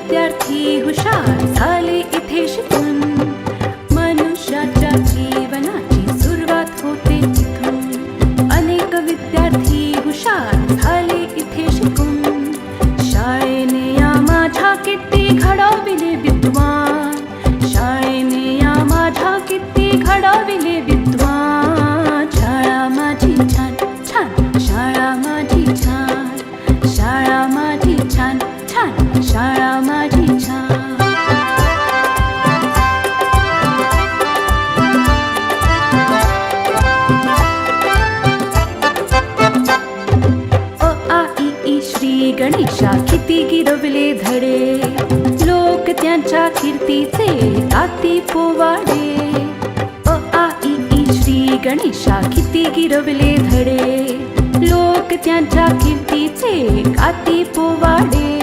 विद्यार्थी हुशार झाले इथे शिकून. मनुष्याच्या जीवनाची सुरुवात होते तिथून. अनेक विद्यार्थी हुशार झाले इथे शिकून. शाळेने या माझ्या किती घडविले विद्वान. शाळेने या माझ्या किती घडविले विद्वान. शाळा माझी छान छान, शाळा माझी छान, शाळा माझी छान छान, शाळा माझी छान. अ आ इ ई श्री गणेशा किती गिरवले धडे. लोक त्यांच्या कीर्तीचे गाती पोवाडे. अ आ इ ई श्री गणेशा किती गिरवले धडे. लोक त्यांच्या कीर्तीचे गाती पोवाडे.